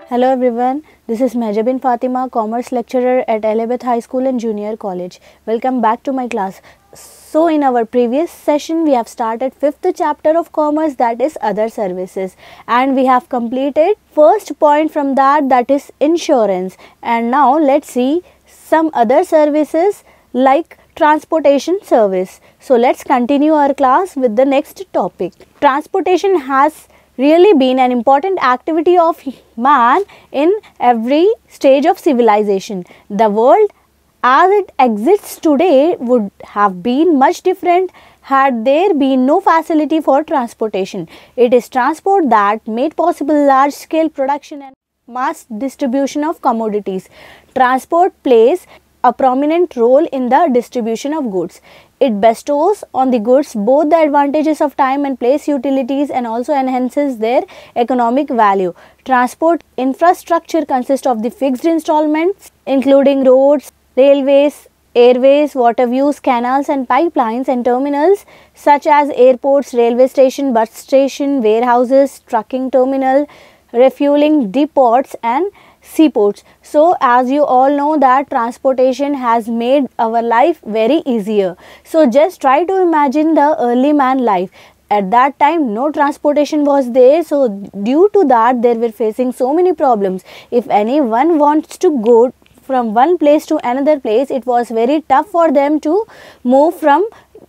Hello everyone, this is Mehjabin Fatima, Commerce lecturer at Elizabeth High School and Junior College. Welcome back to my class. So in our previous session we have started 5th chapter of Commerce, that is other services, and we have completed first point from that is insurance. And now let's see some other services like transportation service. So let's continue our class with the next topic. Transportation has really been an important activity of man in every stage of civilization. The world as it exists today would have been much different had there been no facility for transportation. It is transport that made possible large scale production and mass distribution of commodities. Transport plays a prominent role in the distribution of goods. It bestows on the goods both the advantages of time and place utilities and also enhances their economic value. Transport infrastructure consists of the fixed installments including roads, railways, airways, waterways, canals and pipelines, and terminals such as airports, railway station, bus station, warehouses, trucking terminal, refueling depots and seaports. So as you all know that transportation has made our life very easier. So just try to imagine the early man life. At that time no transportation was there, so due to that they were facing so many problems. If anyone wants to go from one place to another place, it was very tough for them to move from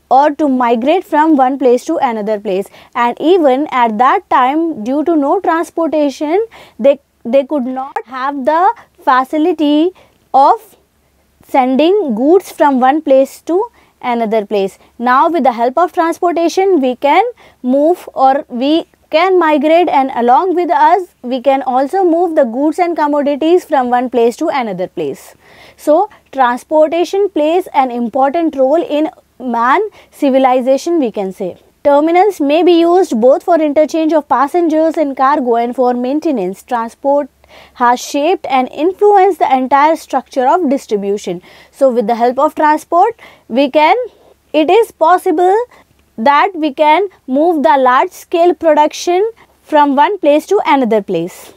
or to migrate from one place to another place. And even at that time, due to no transportation, they could not have the facility of sending goods from one place to another place. Now with the help of transportation we can move or we can migrate, and along with us we can also move the goods and commodities from one place to another place. So transportation plays an important role in man civilization, we can say. Terminals may be used both for interchange of passengers and cargo and for maintenance. Transport has shaped and influenced the entire structure of distribution. So with the help of transport it is possible that we can move the large scale production from one place to another place.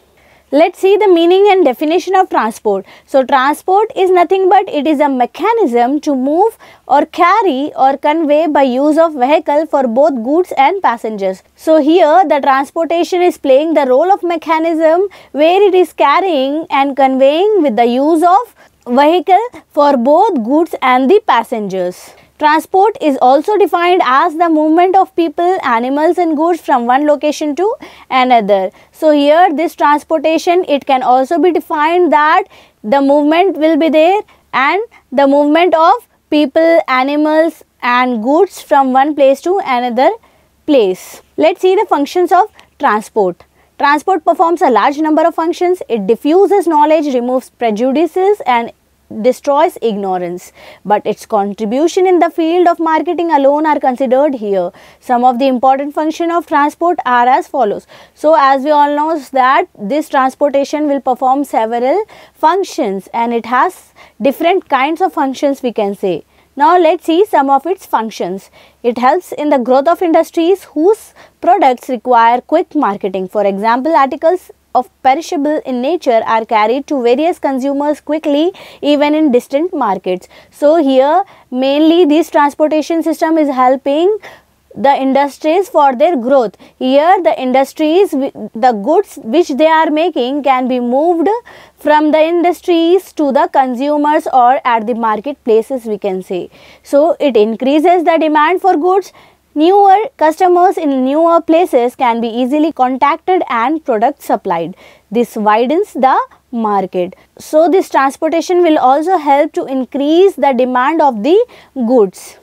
Let's see the meaning and definition of transport. So transport is nothing but it is a mechanism to move or carry or convey by use of vehicle for both goods and passengers. So here the transportation is playing the role of mechanism where it is carrying and conveying with the use of vehicle for both goods and the passengers. Transport is also defined as the movement of people, animals and goods from one location to another. So here this transportation, it can also be defined that the movement will be there and the movement of people, animals and goods from one place to another place. Let's see the functions of transport. Transport performs a large number of functions. It diffuses knowledge, removes prejudices and destroys ignorance, but its contribution in the field of marketing alone are considered here. Some of the important functions of transport are as follows. So as we all know that this transportation will perform several functions and it has different kinds of functions, we can say. Now let's see some of its functions. It helps in the growth of industries whose products require quick marketing. For example, articles of perishable in nature are carried to various consumers quickly even in distant markets. So here mainly this transportation system is helping the industries for their growth. Here the industries, the goods which they are making can be moved from the industries to the consumers or at the marketplaces, we can say. So it increases the demand for goods. Newer customers in newer places can be easily contacted and products supplied. This widens the market. So this transportation will also help to increase the demand of the goods.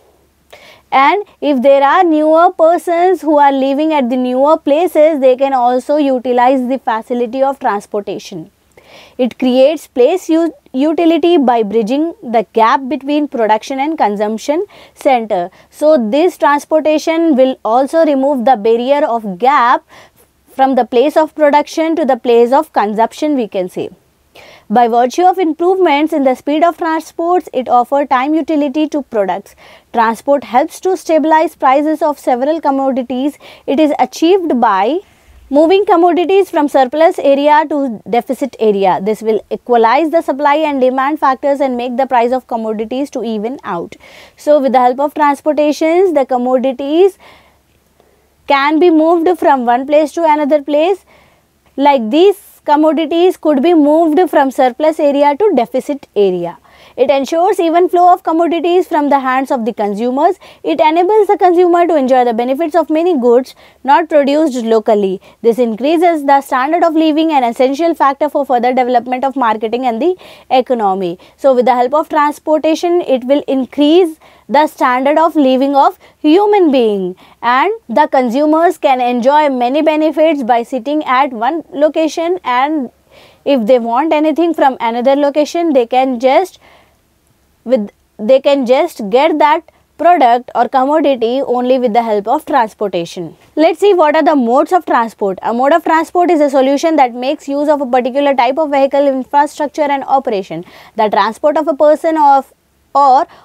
And if there are newer persons who are living at the newer places, they can also utilize the facility of transportation. It creates place utility by bridging the gap between production and consumption center. So this transportation will also remove the barrier of gap from the place of production to the place of consumption, we can say. By virtue of improvements in the speed of transports, it offers time utility to products. Transport helps to stabilize prices of several commodities. It is achieved by moving commodities from surplus area to deficit area. This will equalize the supply and demand factors and make the price of commodities to even out. So with the help of transportations, the commodities can be moved from one place to another place. Like these commodities could be moved from surplus area to deficit area. It ensures even flow of commodities from the hands of the consumers. It enables the consumer to enjoy the benefits of many goods not produced locally. This increases the standard of living, an essential factor for further development of marketing and the economy. So with the help of transportation, it will increase the standard of living of human being, and the consumers can enjoy many benefits by sitting at one location, and if they want anything from another location, they can just get that product or commodity only with the help of transportation. Let's see what are the modes of transport. A mode of transport is a solution that makes use of a particular type of vehicle, infrastructure and operation. The transport of a person or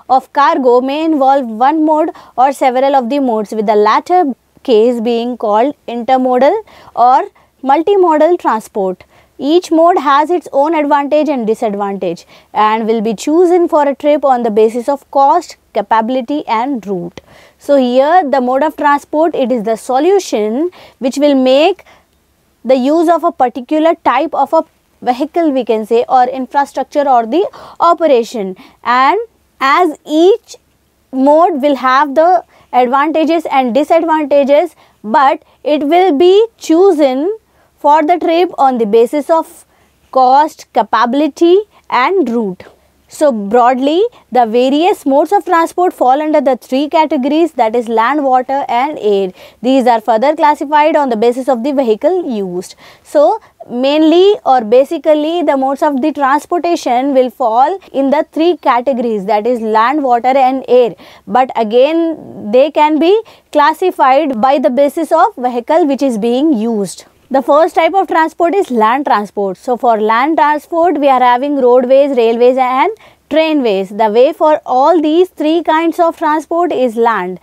of cargo may involve one mode or several of the modes, with the latter case being called intermodal or multimodal transport. Each mode has its own advantage and disadvantage and will be chosen for a trip on the basis of cost, capability and route. So here the mode of transport, it is the solution which will make the use of a particular type of a vehicle, we can say, or infrastructure or the operation, and as each mode will have the advantages and disadvantages, but it will be chosen for the trip on the basis of cost, capability and route. So broadly, the various modes of transport fall under the three categories, that is land, water and air. These are further classified on the basis of the vehicle used. So mainly or basically the modes of the transportation will fall in the three categories, that is land, water and air. But again they can be classified by the basis of vehicle which is being used. The first type of transport is land transport. So for land transport, we are having roadways, railways and trainways. The way for all these three kinds of transport is land.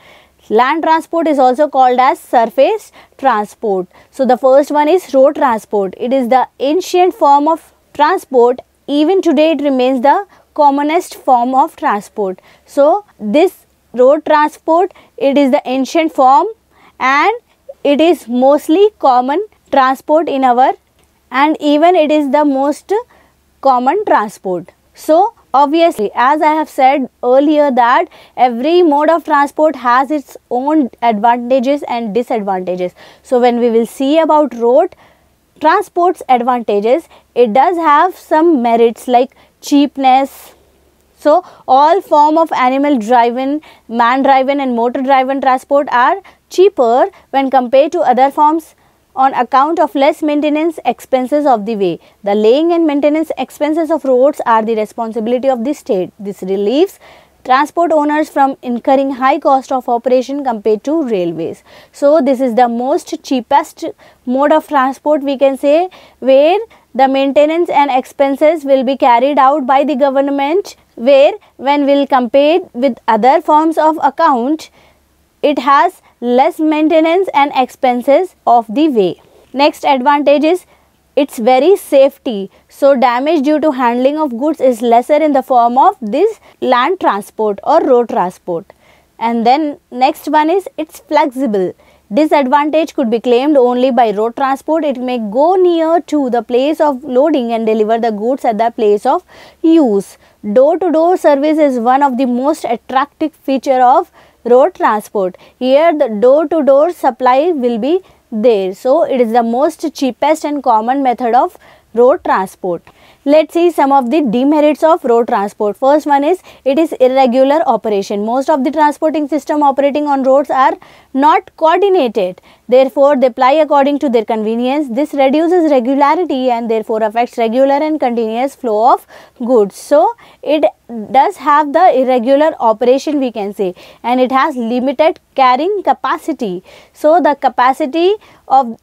Land transport is also called as surface transport. So the first one is road transport. It is the ancient form of transport. Even today it remains the commonest form of transport. So this road transport, it is the ancient form and it is mostly common transport in our, and even it is the most common transport. So obviously, as I have said earlier, that every mode of transport has its own advantages and disadvantages. So when we will see about road transport's advantages, it does have some merits like cheapness. So all form of animal driven, man driven and motor driven transport are cheaper when compared to other forms on account of less maintenance expenses of the way. The laying and maintenance expenses of roads are the responsibility of the state. This relieves transport owners from incurring high cost of operation compared to railways. So this is the most cheapest mode of transport, we can say, where the maintenance and expenses will be carried out by the government, where when we'll compare with other forms of account, it has less maintenance and expenses of the way. Next advantage is its very safety. So damage due to handling of goods is lesser in the form of this land transport or road transport. And then next one is it's flexible. Disadvantage could be claimed only by road transport. It may go near to the place of loading and deliver the goods at the place of use. Door-to-door service is one of the most attractive feature of road transport. Here the door-to-door supply will be there. So it is the most cheapest and common method of road transport. Let's see some of the demerits of road transport. First one is it is irregular operation. Most of the transporting system operating on roads are not coordinated. Therefore, they ply according to their convenience. This reduces regularity and therefore affects regular and continuous flow of goods. So it does have the irregular operation, we can say, and it has limited carrying capacity. So the capacity of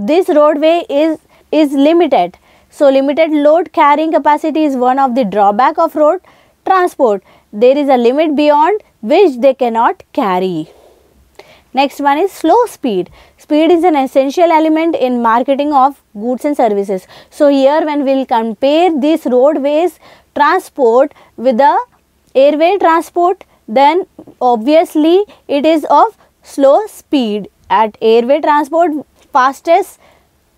this roadway is limited. So limited load carrying capacity is one of the drawback of road transport. There is a limit beyond which they cannot carry. Next one is slow speed. Speed is an essential element in marketing of goods and services. So here when we will compare this roadways transport with the airway transport, then obviously it is of slow speed. At airway transport, fastest,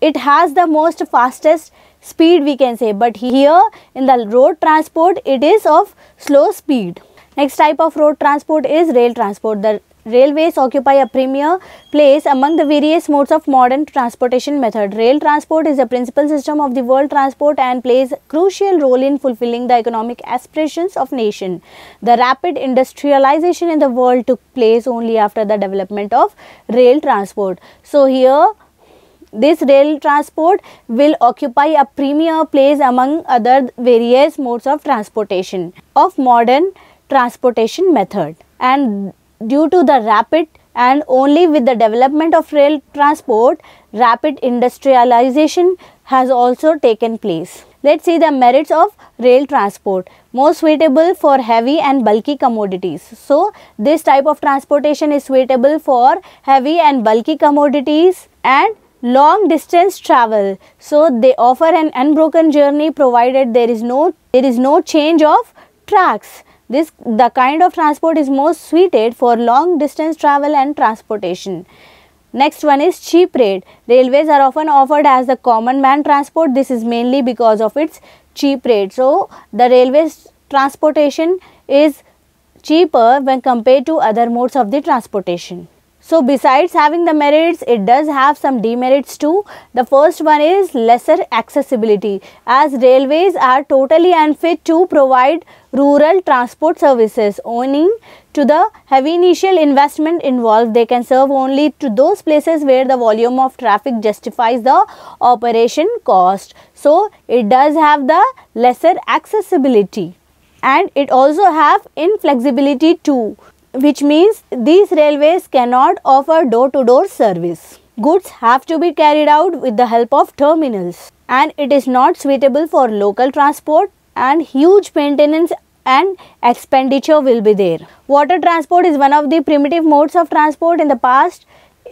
it has the most fastest speed we can say, but here in the road transport it is of slow speed. Next type of road transport is rail transport. The railways occupy a premier place among the various modes of modern transportation method. Rail transport is the principal system of the world transport and plays a crucial role in fulfilling the economic aspirations of nation. The rapid industrialization in the world took place only after the development of rail transport. So here this rail transport will occupy a premier place among other various modes of transportation of modern transportation method. And due to the rapid and only with the development of rail transport, rapid industrialization has also taken place. Let's see the merits of rail transport. Most suitable for heavy and bulky commodities. So this type of transportation is suitable for heavy and bulky commodities and long distance travel. So they offer an unbroken journey provided there is no change of tracks. The kind of transport is most suited for long distance travel and transportation. Next one is cheap rate. Railways are often offered as the common man transport. This is mainly because of its cheap rate. So the railways transportation is cheaper when compared to other modes of the transportation. So besides having the merits, it does have some demerits too. The first one is lesser accessibility, as railways are totally unfit to provide rural transport services. Owing to the heavy initial investment involved, they can serve only to those places where the volume of traffic justifies the operation cost. So it does have the lesser accessibility, and it also have inflexibility too, which means these railways cannot offer door-to-door service. Goods have to be carried out with the help of terminals, and it is not suitable for local transport, and huge maintenance and expenditure will be there. Water transport is one of the primitive modes of transport in the past.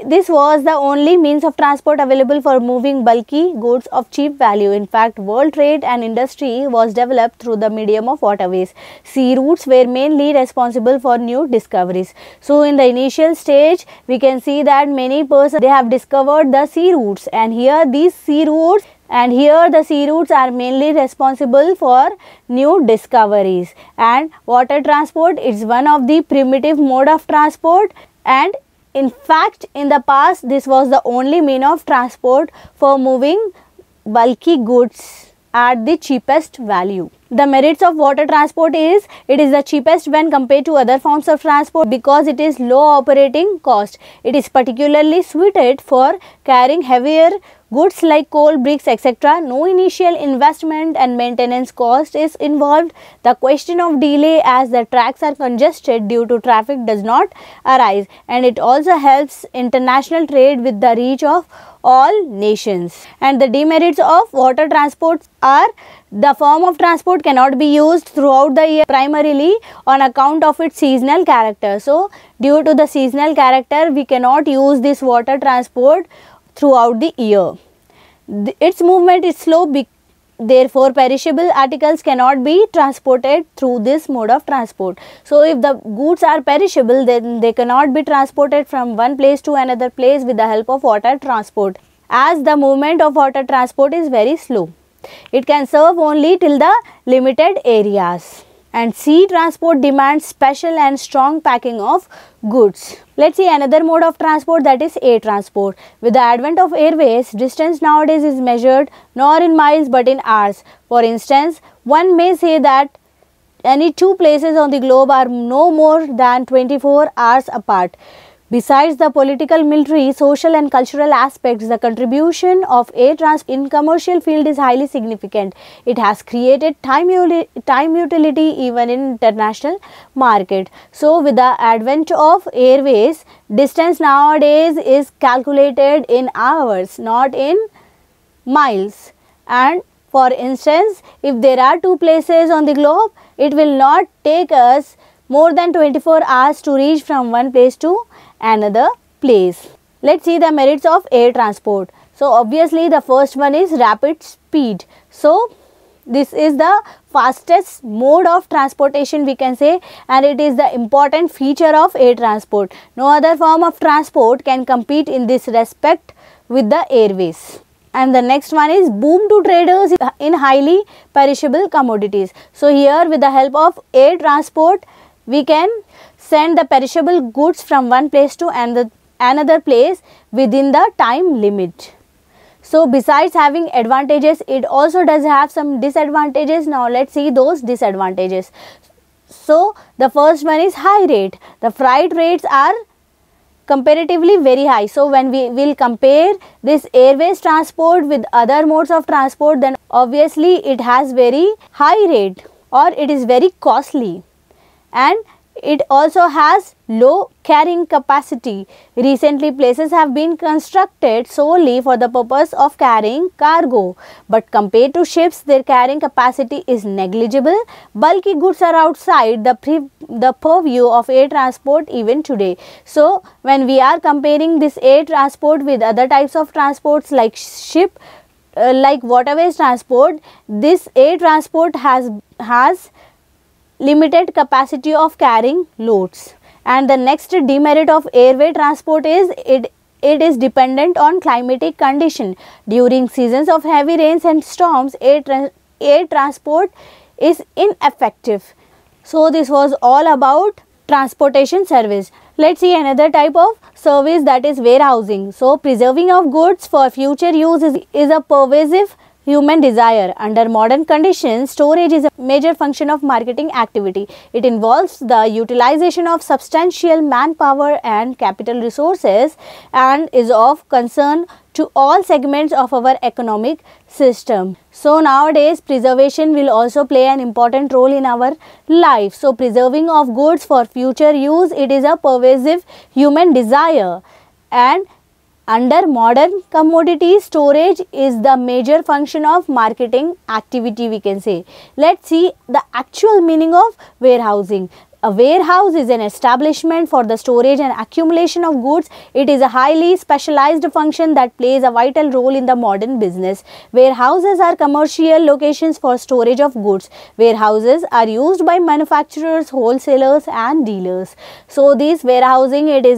This was the only means of transport available for moving bulky goods of cheap value. In fact, world trade and industry was developed through the medium of waterways. Sea routes were mainly responsible for new discoveries. So in the initial stage, we can see that many persons, they have discovered the sea routes, and here the sea routes are mainly responsible for new discoveries. And water transport is one of the primitive mode of transport, and in fact, in the past, this was the only mean of transport for moving bulky goods at the cheapest value. The merits of water transport is, it is the cheapest when compared to other forms of transport because it is low operating cost. It is particularly suited for carrying heavier goods like coal, bricks, etc. No initial investment and maintenance cost is involved. The question of delay as the tracks are congested due to traffic does not arise, and it also helps international trade with the reach of all nations. And the demerits of water transport are, the form of transport cannot be used throughout the year primarily on account of its seasonal character. So due to the seasonal character, we cannot use this water transport throughout the year. Its movement is slow, therefore perishable articles cannot be transported through this mode of transport. So if the goods are perishable, then they cannot be transported from one place to another place with the help of water transport, as the movement of water transport is very slow. It can serve only till the limited areas. And sea transport demands special and strong packing of goods. Let's see another mode of transport, that is air transport. With the advent of airways, distance nowadays is measured not in miles but in hours. For instance, one may say that any two places on the globe are no more than 24 hours apart. Besides the political, military, social and cultural aspects, the contribution of air transport in commercial field is highly significant. It has created time utility even in international market. So with the advent of airways, distance nowadays is calculated in hours, not in miles. And for instance, if there are two places on the globe, it will not take us more than 24 hours to reach from one place to another place. Let's see the merits of air transport. So obviously the first one is rapid speed. So this is the fastest mode of transportation we can say, and it is the important feature of air transport. No other form of transport can compete in this respect with the airways. And the next one is boom to traders in highly perishable commodities. So here with the help of air transport we can send the perishable goods from one place to another place within the time limit. So besides having advantages, it also does have some disadvantages. Now let's see those disadvantages. So the first one is high rate. The freight rates are comparatively very high. So when we will compare this airways transport with other modes of transport, then obviously it has very high rate or it is very costly, and it also has low carrying capacity. Recently places have been constructed solely for the purpose of carrying cargo, but compared to ships their carrying capacity is negligible. Bulky goods are outside the purview of air transport even today. So when we are comparing this air transport with other types of transports like ship, like waterways transport, this air transport has limited capacity of carrying loads. And the next demerit of airway transport is it is dependent on climatic condition. During seasons of heavy rains and storms, air transport is ineffective. So this was all about transportation service. Let's see another type of service, that is warehousing. So preserving of goods for future use is a pervasive human desire. Under modern conditions, storage is a major function of marketing activity. It involves the utilization of substantial manpower and capital resources and is of concern to all segments of our economic system. So nowadays preservation will also play an important role in our life. So preserving of goods for future use, it is a pervasive human desire, and under modern commodities, storage is the major function of marketing activity we can say. Let's see the actual meaning of warehousing. A warehouse is an establishment for the storage and accumulation of goods. It is a highly specialized function that plays a vital role in the modern business. Warehouses are commercial locations for storage of goods. Warehouses are used by manufacturers, wholesalers and dealers. So this warehousing is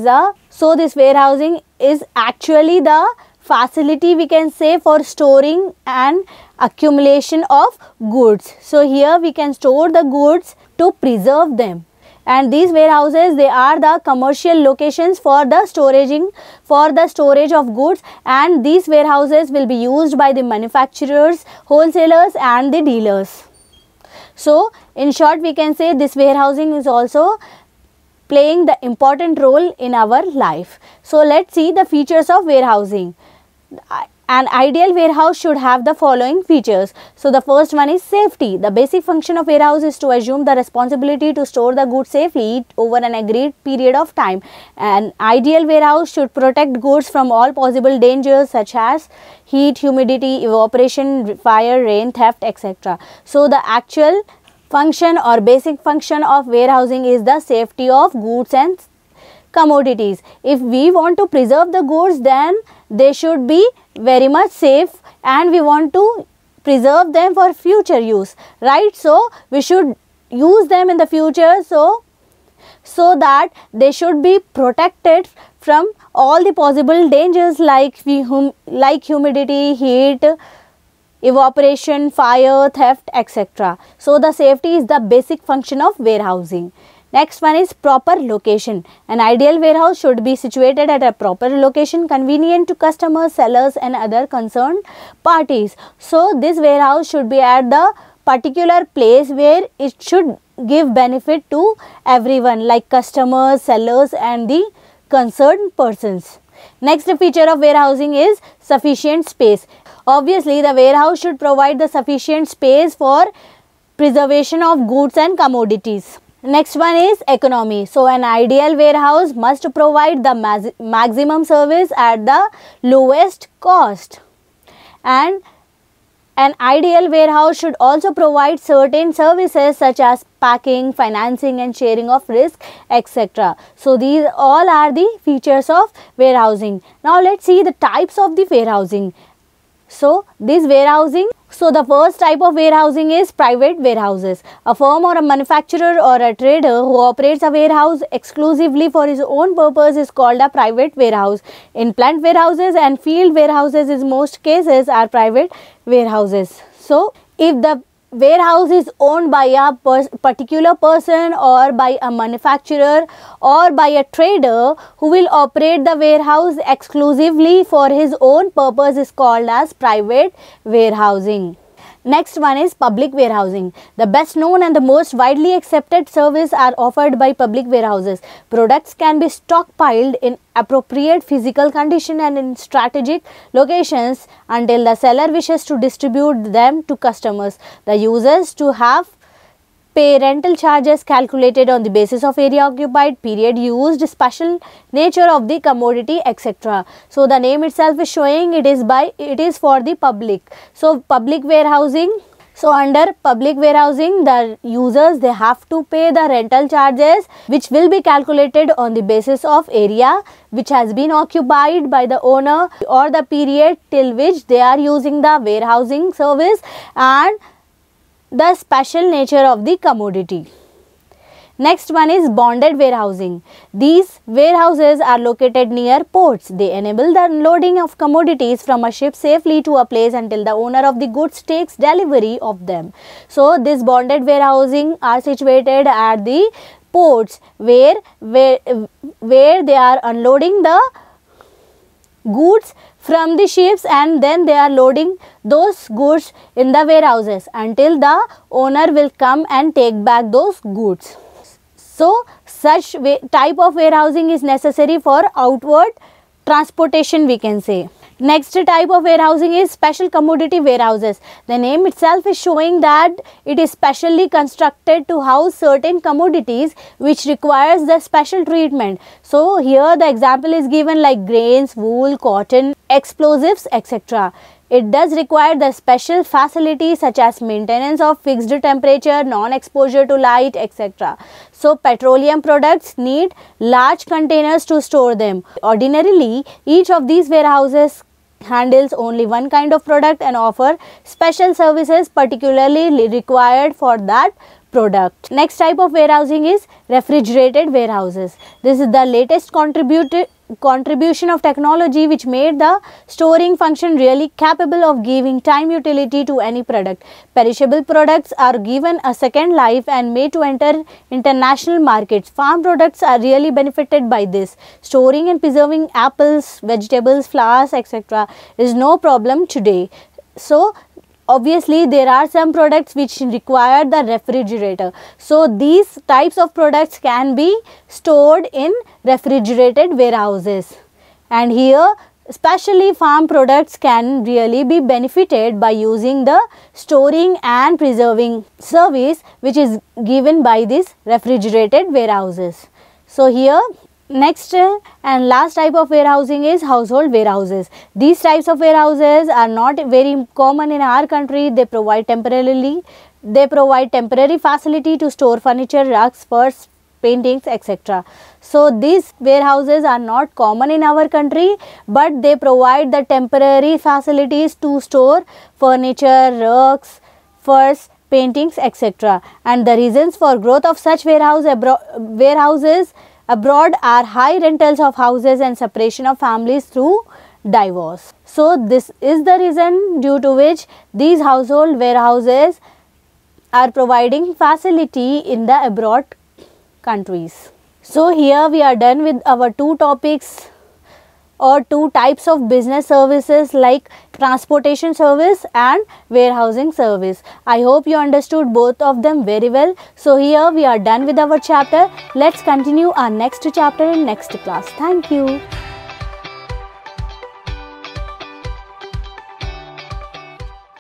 actually the facility we can say for storing and accumulation of goods. So here we can store the goods to preserve them, and these warehouses, they are the commercial locations for the storage of goods, and these warehouses will be used by the manufacturers, wholesalers and the dealers. So in short we can say this warehousing is also playing the important role in our life. So let's see the features of warehousing. An ideal warehouse should have the following features. So the first one is safety. The basic function of warehouse is to assume the responsibility to store the goods safely over an agreed period of time. An ideal warehouse should protect goods from all possible dangers such as heat, humidity, evaporation, fire, rain, theft, etc. So the actual function or basic function of warehousing is the safety of goods and commodities. If we want to preserve the goods, then they should be very much safe, and we want to preserve them for future use, right? So we should use them in the future, so that they should be protected from all the possible dangers like humidity, heat, evaporation, fire, theft, etc. So the safety is the basic function of warehousing. Next one is proper location. An ideal warehouse should be situated at a proper location convenient to customers, sellers and other concerned parties. So this warehouse should be at the particular place where it should give benefit to everyone like customers, sellers and the concerned persons. Next feature of warehousing is sufficient space. Obviously the warehouse should provide the sufficient space for preservation of goods and commodities. Next one is economy. So an ideal warehouse must provide the maximum service at the lowest cost, and An ideal warehouse should also provide certain services such as packing, financing and sharing of risk, etc. So these all are the features of warehousing. Now let's see the types of the warehousing. So the first type of warehousing is private warehouses. A firm or a manufacturer or a trader who operates a warehouse exclusively for his own purpose is called a private warehouse. In plant warehouses and field warehouses in most cases are private warehouses. So if the warehouse is owned by a particular person or by a manufacturer or by a trader who will operate the warehouse exclusively for his own purpose is called as private warehousing. Next one is public warehousing. The best known and the most widely accepted service are offered by public warehouses. Products can be stockpiled in appropriate physical condition and in strategic locations until the seller wishes to distribute them to customers. The users to have pay rental charges calculated on the basis of area occupied, period used, special nature of the commodity, etc. So the name itself is showing it is for the public. So public warehousing. So under public warehousing, the users they have to pay the rental charges which will be calculated on the basis of area which has been occupied by the owner or the period till which they are using the warehousing service and the special nature of the commodity. Next one is bonded warehousing. These warehouses are located near ports. They enable the unloading of commodities from a ship safely to a place until the owner of the goods takes delivery of them. So this bonded warehousing are situated at the ports where they are unloading the goods from the ships and then they are loading those goods in the warehouses until the owner will come and take back those goods. So such type of warehousing is necessary for outward transportation, we can say. Next type of warehousing is special commodity warehouses. The name itself is showing that it is specially constructed to house certain commodities which requires the special treatment. So here the example is given like grains, wool, cotton, explosives, etc. It does require the special facilities such as maintenance of fixed temperature, non-exposure to light, etc. So petroleum products need large containers to store them. Ordinarily, each of these warehouses handles only one kind of product and offer special services particularly required for that product. Next type of warehousing is refrigerated warehouses. This is the latest contribution of technology which made the storing function really capable of giving time utility to any product. Perishable products are given a second life and made to enter international markets. Farm products are really benefited by this. Storing and preserving apples, vegetables, flowers, etc. is no problem today. So obviously there are some products which require the refrigerator. So these types of products can be stored in refrigerated warehouses, and here especially farm products can really be benefited by using the storing and preserving service which is given by these refrigerated warehouses. So here next and last type of warehousing is household warehouses. These types of warehouses are not very common in our country. They provide temporary facility to store furniture, rugs, furs, paintings, etc. So these warehouses are not common in our country, but they provide the temporary facilities to store furniture, rugs, furs, paintings, etc. And the reasons for growth of such warehouses abroad are high rentals of houses and separation of families through divorce. So this is the reason due to which these household warehouses are providing facility in the abroad countries. So here we are done with our two topics or two types of business services like transportation service and warehousing service. I hope you understood both of them very well. So here we are done with our chapter. Let's continue our next chapter in next class. Thank you.